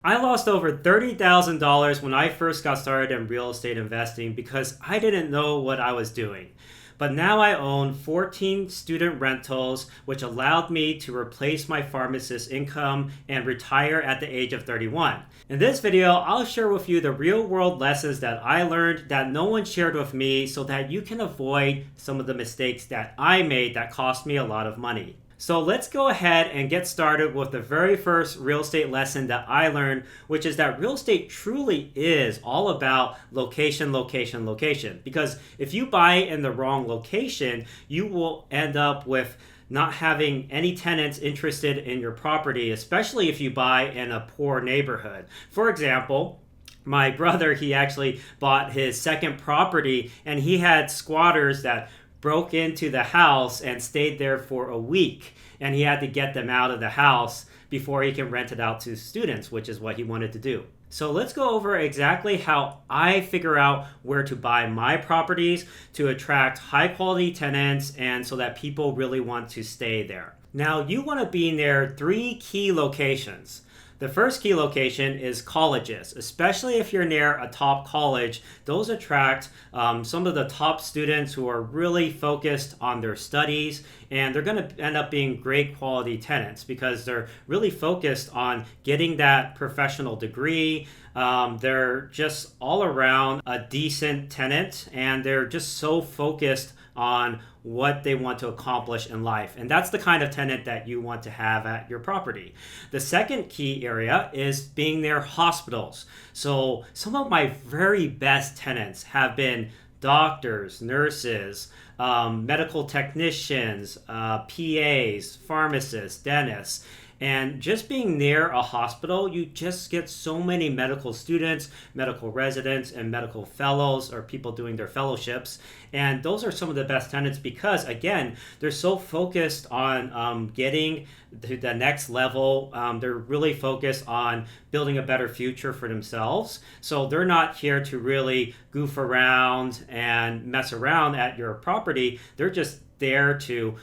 I lost over $30,000 when I first got started in real estate investing because I didn't know what I was doing. But now I own 14 student rentals, which allowed me to replace my pharmacist income and retire at the age of 31. In this video, I'll share with you the real world lessons that I learned that no one shared with me so that you can avoid some of the mistakes that I made that cost me a lot of money. So let's go ahead and get started with the very first real estate lesson that I learned, which is that real estate truly is all about location, location, location. Because if you buy in the wrong location, you will end up with not having any tenants interested in your property, especially if you buy in a poor neighborhood. For example, my brother, he actually bought his second property and he had squatters that broke into the house and stayed there for a week, and he had to get them out of the house before he can rent it out to students, which is what he wanted to do. So let's go over exactly how I figure out where to buy my properties to attract high quality tenants and so that people really want to stay there. Now, you want to be near three key locations. The first key location is colleges, especially if you're near a top college. Those attract some of the top students who are really focused on their studies, and they're going to end up being great quality tenants because they're really focused on getting that professional degree. They're just all around a decent tenant, and they're just so focused on what they want to accomplish in life. And that's the kind of tenant that you want to have at your property. The second key area is being near hospitals. So some of my very best tenants have been doctors, nurses, medical technicians, PAs, pharmacists, dentists. And just being near a hospital, you just get so many medical students, medical residents, and medical fellows, or people doing their fellowships. And those are some of the best tenants because, again, they're so focused on getting to the next level. They're really focused on building a better future for themselves. So they're not here to really goof around and mess around at your property. They're just there to,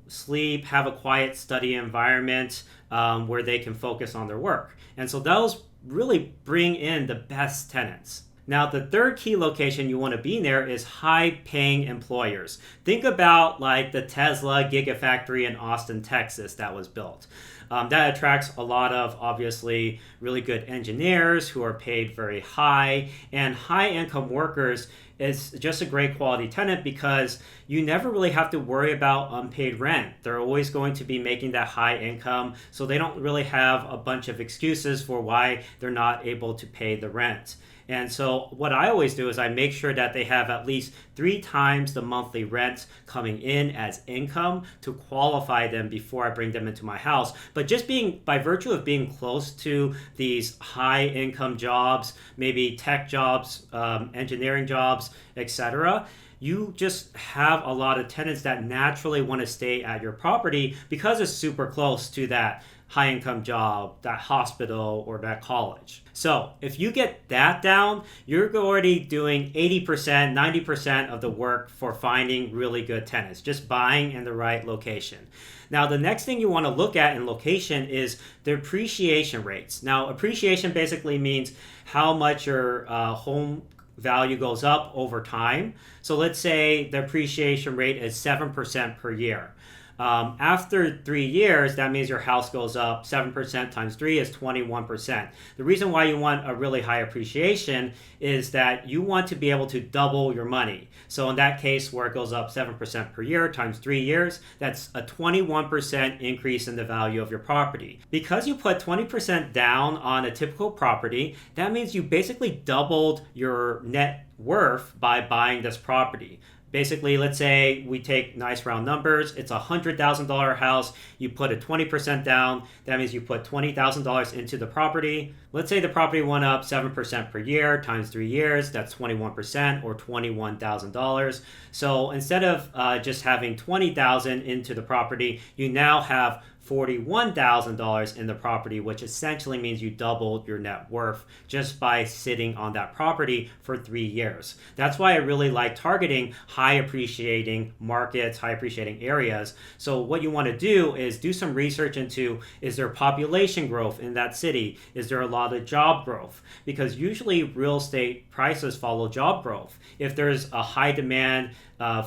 sleep, have a quiet study environment where they can focus on their work. And so those really bring in the best tenants. Now, the third key location you want to be near is high-paying employers. Think about like the Tesla Gigafactory in Austin, Texas that was built. That attracts a lot of, obviously, really good engineers who are paid very high, and high-income workers is just a great quality tenant because you never really have to worry about unpaid rent. They're always going to be making that high income, so they don't really have a bunch of excuses for why they're not able to pay the rent. And so what I always do is I make sure that they have at least 3 times the monthly rent coming in as income to qualify them before I bring them into my house. But just by virtue of being close to these high income jobs, maybe tech jobs, engineering jobs, etc., you just have a lot of tenants that naturally want to stay at your property because it's super close to that high income job, that hospital, or that college. So if you get that down, you're already doing 80%, 90% of the work for finding really good tenants, just buying in the right location. Now, the next thing you want to look at in location is the appreciation rates. Now, appreciation basically means how much your home value goes up over time. So let's say the appreciation rate is 7% per year. After 3 years, that means your house goes up 7% times 3 is 21%. The reason why you want a really high appreciation is that you want to be able to double your money. So in that case, where it goes up 7% per year times 3 years, that's a 21% increase in the value of your property. Because you put 20% down on a typical property, that means you basically doubled your net worth by buying this property. Basically, let's say we take nice round numbers. It's a $100,000 house. You put a 20% down. That means you put $20,000 into the property. Let's say the property went up 7% per year times 3 years. That's 21% or $21,000. So instead of just having $20,000 into the property, you now have $41,000 in the property, which essentially means you doubled your net worth just by sitting on that property for 3 years. That's why I really like targeting high appreciating markets, high appreciating areas. So what you want to do is do some research into, is there population growth in that city? Is there a lot of job growth? Because usually real estate prices follow job growth. If there's a high demand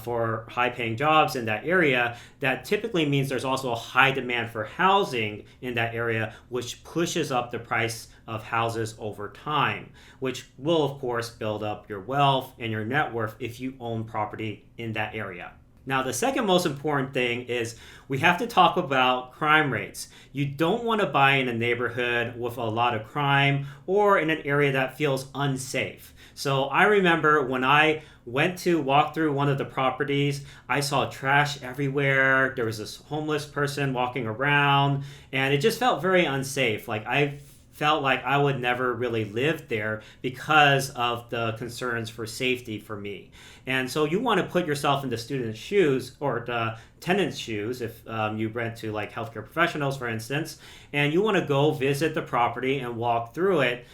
for high paying jobs in that area, that typically means there's also a high demand for housing in that area, which pushes up the price of houses over time, which will of course build up your wealth and your net worth if you own property in that area. Now, the second most important thing is we have to talk about crime rates. You don't want to buy in a neighborhood with a lot of crime or in an area that feels unsafe. So I remember when I went to walk through one of the properties, I saw trash everywhere. There was this homeless person walking around, and it just felt very unsafe. Like I felt like I would never really live there because of the concerns for safety for me. And so you want to put yourself in the student's shoes or the tenant's shoes if you rent to like healthcare professionals, for instance, and you want to go visit the property and walk through it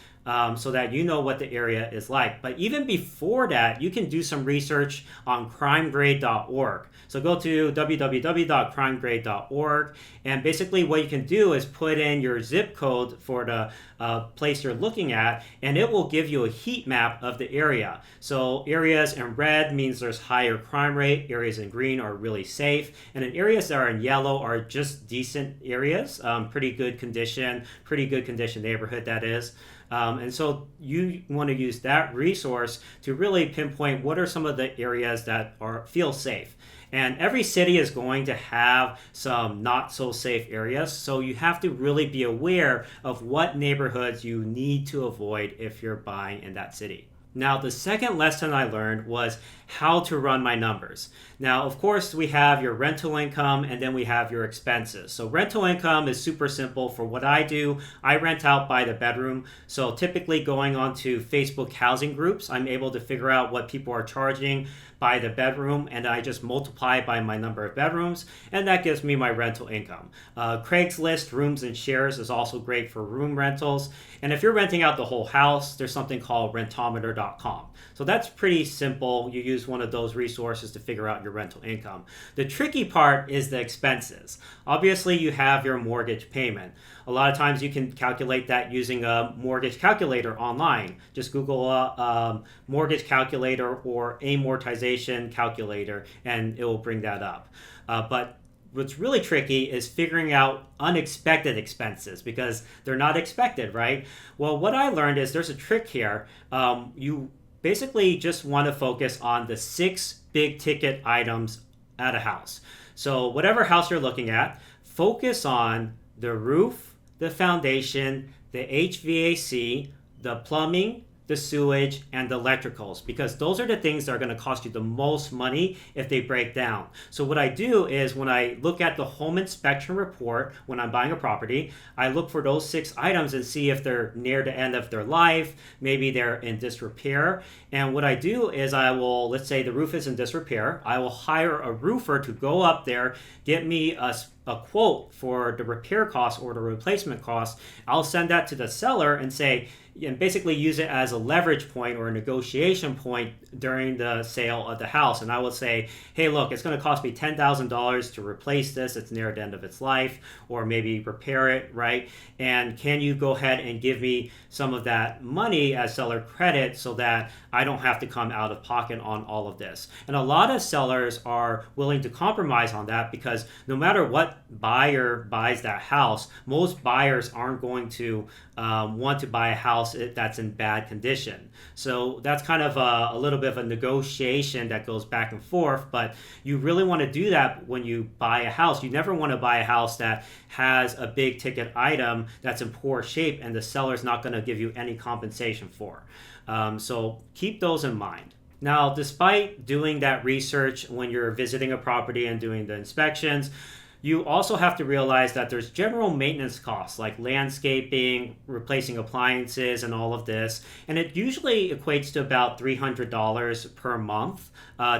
so that you know what the area is like. But even before that, you can do some research on crimegrade.org. So go to www.crimegrade.org, and basically what you can do is put in your zip code for the place you're looking at, and it will give you a heat map of the area. So areas in red means there's higher crime rate, areas in green are really safe, and in areas that are in yellow are just decent areas, pretty good condition neighborhood that is. And so you want to use that resource to really pinpoint what are some of the areas that feel safe. And every city is going to have some not so safe areas, so you have to really be aware of what neighborhoods you need to avoid if you're buying in that city. Now, the second lesson I learned was how to run my numbers. Now, of course, we have your rental income and then we have your expenses. So rental income is super simple. For what I do, I rent out by the bedroom. So typically going onto Facebook housing groups, I'm able to figure out what people are charging by the bedroom, and I just multiply by my number of bedrooms, and that gives me my rental income. Craigslist rooms and shares is also great for room rentals. And if you're renting out the whole house, there's something called rentometer.com. So that's pretty simple. You use one of those resources to figure out your rental income. The tricky part is the expenses. Obviously, you have your mortgage payment. A lot of times you can calculate that using a mortgage calculator online. Just Google a mortgage calculator or amortization calculator, and it will bring that up. But what's really tricky is figuring out unexpected expenses because they're not expected, right? Well, what I learned is there's a trick here. You basically just want to focus on the 6 big ticket items at a house. So whatever house you're looking at, focus on the roof, the foundation, the HVAC, the plumbing, the sewage, and the electricals, because those are the things that are going to cost you the most money if they break down. So what I do is when I look at the home inspection report when I'm buying a property, I look for those 6 items and see if they're near the end of their life, maybe they're in disrepair. And what I do is I will, let's say the roof is in disrepair, I will hire a roofer to go up there, get me a quote for the repair cost or the replacement cost. I'll send that to the seller and say, and basically use it as a leverage point or a negotiation point during the sale of the house. And I will say, hey, look, it's going to cost me $10,000 to replace this. It's near the end of its life, or maybe repair it, right? And can you go ahead and give me some of that money as seller credit so that I don't have to come out of pocket on all of this? And a lot of sellers are willing to compromise on that because no matter what buyer buys that house, most buyers aren't going to want to buy a house that's in bad condition. So that's kind of a little bit of a negotiation that goes back and forth, but you really want to do that when you buy a house. You never want to buy a house that has a big ticket item that's in poor shape and the seller's not going to give you any compensation for. So keep those in mind. Now, despite doing that research when you're visiting a property and doing the inspections, You also have to realize that there's general maintenance costs like landscaping, replacing appliances, and all of this. And it usually equates to about $300 per month,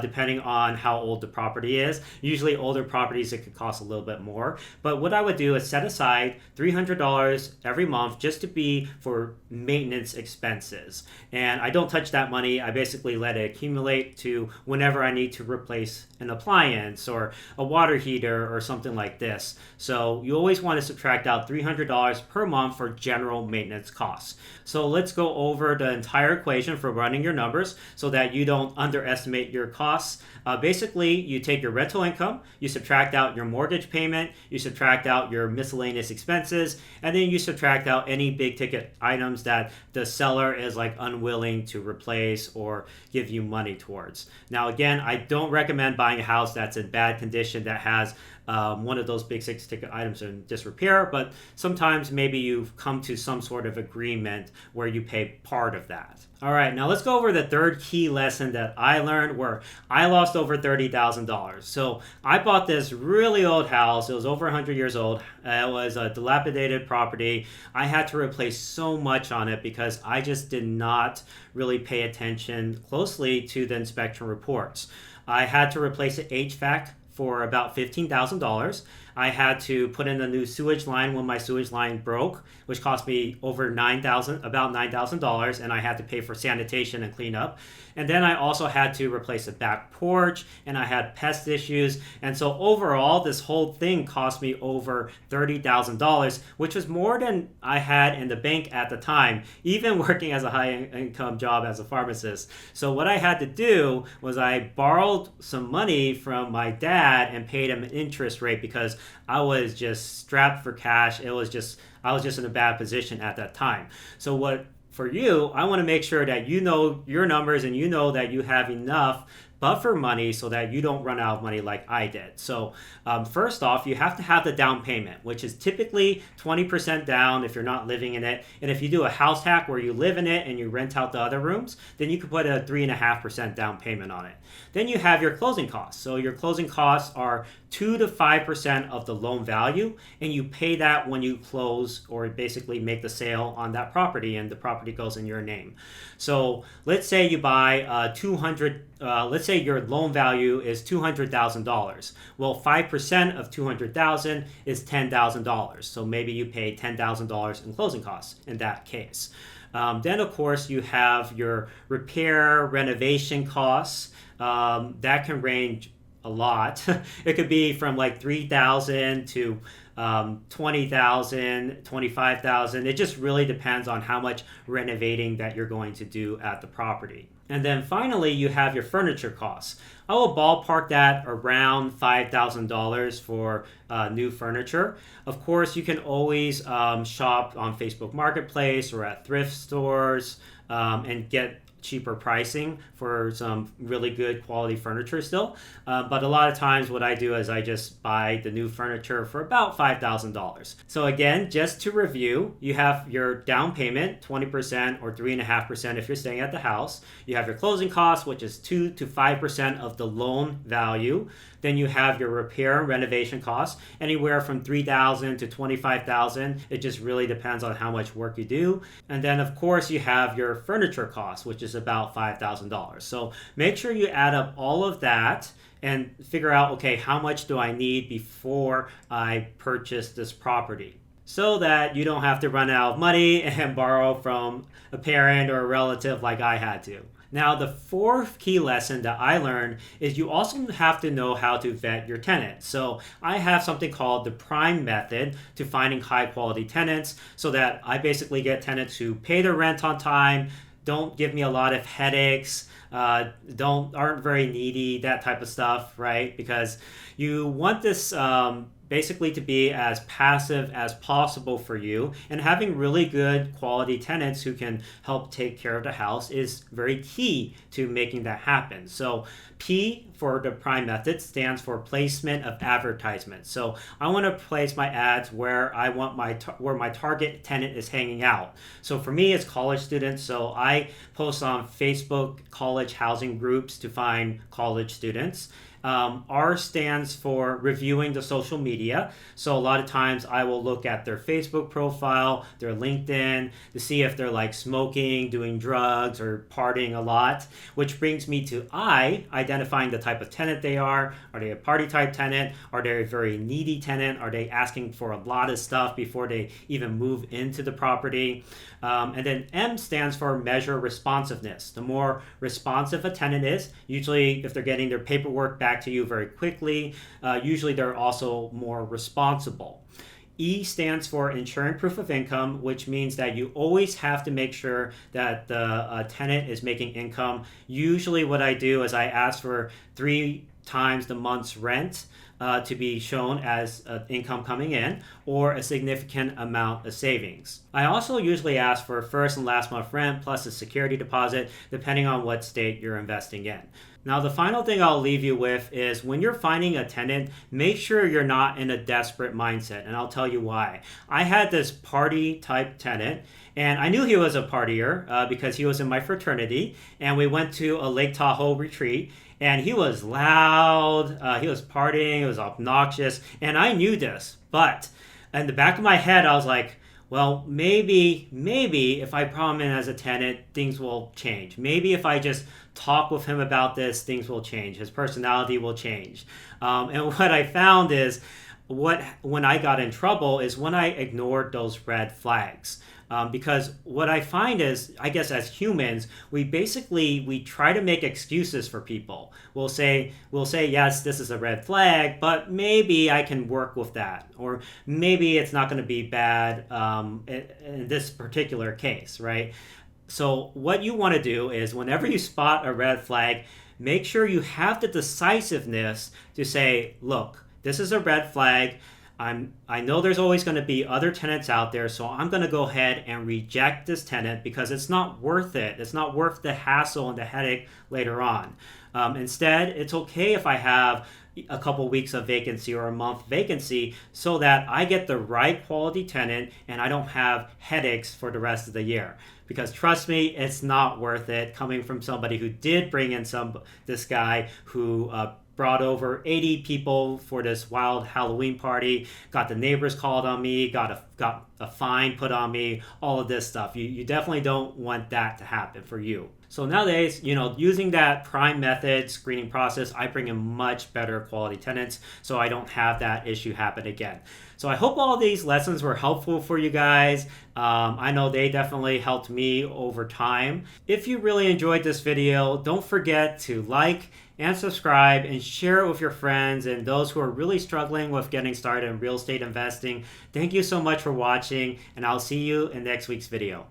depending on how old the property is. Usually, older properties, it could cost a little bit more. But what I would do is set aside $300 every month just to be for maintenance expenses. And I don't touch that money. I basically let it accumulate to whenever I need to replace an appliance or a water heater or something like this. So you always want to subtract out $300 per month for general maintenance costs. So let's go over the entire equation for running your numbers so that you don't underestimate your costs. Basically, you take your rental income, you subtract out your mortgage payment, you subtract out your miscellaneous expenses, and then you subtract out any big ticket items that the seller is like unwilling to replace or give you money towards. Now, again, I don't recommend buying a house that's in bad condition that has one of those big six ticket items in disrepair, but sometimes maybe you've come to some sort of agreement where you pay part of that. All right, now let's go over the third key lesson that I learned where I lost over $30,000. So I bought this really old house. It was over 100 years old. It was a dilapidated property. I had to replace so much on it because I just did not really pay attention closely to the inspection reports. I had to replace the HVAC for about $15,000. I had to put in a new sewage line when my sewage line broke, which cost me over about $9,000, and I had to pay for sanitation and cleanup. And then I also had to replace a back porch, and I had pest issues. And so overall, this whole thing cost me over $30,000, which was more than I had in the bank at the time, even working as a high-income job as a pharmacist. So what I had to do was I borrowed some money from my dad and paid him an interest rate because I was just strapped for cash. I was just in a bad position at that time. So for you, I want to make sure that you know your numbers and you know that you have enough buffer money so that you don't run out of money like I did. So first off, you have to have the down payment, which is typically 20% down if you're not living in it. And if you do a house hack where you live in it and you rent out the other rooms, then you could put a 3.5% down payment on it. Then you have your closing costs. So your closing costs are 2 to 5% of the loan value, and you pay that when you close or basically make the sale on that property and the property goes in your name. So let's say you buy let's say your loan value is $200,000. Well, 5% of $200,000 is $10,000. So maybe you pay $10,000 in closing costs in that case. Then, of course, you have your repair, renovation costs. That can range a lot. It could be from like $3,000 to $20,000, $25,000. It just really depends on how much renovating that you're going to do at the property. And then finally, you have your furniture costs. I will ballpark that around $5,000 for new furniture. Of course, you can always shop on Facebook Marketplace or at thrift stores and get cheaper pricing for some really good quality furniture still. But a lot of times what I do is I just buy the new furniture for about $5,000. So again, just to review, you have your down payment, 20% or 3.5% if you're staying at the house. You have your closing costs, which is 2 to 5% of the loan value. Then you have your repair and renovation costs, anywhere from $3,000 to $25,000. It just really depends on how much work you do. And then of course you have your furniture costs, which is about $5,000. So make sure you add up all of that and figure out, okay, how much do I need before I purchase this property? So that you don't have to run out of money and borrow from a parent or a relative like I had to. Now, the fourth key lesson that I learned is you also have to know how to vet your tenants. So I have something called the prime method to finding high quality tenants so that I basically get tenants who pay their rent on time, don't give me a lot of headaches, aren't very needy, that type of stuff, right? Because you want this basically to be as passive as possible for you, and having really good quality tenants who can help take care of the house is very key to making that happen. So P for the prime method stands for placement of advertisements. So I want to place my ads where I want where my target tenant is hanging out. So for me, it's college students. So I post on Facebook college housing groups to find college students. R stands for reviewing the social media. So a lot of times I will look at their Facebook profile, their LinkedIn, to see if they're like smoking, doing drugs, or partying a lot, which brings me to I, identifying the type of tenant they are. Are they a party type tenant? Are they a very needy tenant? Are they asking for a lot of stuff before they even move into the property? And then M stands for measure responsiveness. The more responsive a tenant is, usually if they're getting their paperwork back to you very quickly, usually they're also more responsible. E stands for ensuring proof of income, which means that you always have to make sure that the tenant is making income. Usually what I do is I ask for 3 times the month's rent to be shown as income coming in, or a significant amount of savings. I also usually ask for first and last month rent plus a security deposit, depending on what state you're investing in. Now, the final thing I'll leave you with is when you're finding a tenant, make sure you're not in a desperate mindset, and I'll tell you why. I had this party type tenant, and I knew he was a partier because he was in my fraternity, and we went to a Lake Tahoe retreat, and he was loud, he was partying, he was obnoxious, and I knew this, but in the back of my head, I was like, well, maybe if I brought him in as a tenant, things will change. Maybe if I just talk with him about this, things will change. His personality will change. And what I found is when I got in trouble is when I ignored those red flags. Because what I find is, I guess as humans, we try to make excuses for people. We'll say, yes, this is a red flag, but maybe I can work with that. Or maybe it's not going to be bad in this particular case, right? So what you want to do is whenever you spot a red flag, make sure you have the decisiveness to say, look, this is a red flag. I know there's always going to be other tenants out there, so I'm going to go ahead and reject this tenant because it's not worth it. It's not worth the hassle and the headache later on. Instead, it's okay if I have a couple weeks of vacancy or a month vacancy so that I get the right quality tenant and I don't have headaches for the rest of the year. Because trust me, it's not worth it coming from somebody who did bring in this guy who brought over 80 people for this wild Halloween party, got the neighbors called on me, got a fine put on me, all of this stuff. You definitely don't want that to happen for you. So nowadays, using that prime method screening process, I bring in much better quality tenants so I don't have that issue happen again. So I hope all these lessons were helpful for you guys. I know they definitely helped me over time. If you really enjoyed this video, don't forget to like and subscribe and share it with your friends and those who are really struggling with getting started in real estate investing. Thank you so much for watching, and I'll see you in next week's video.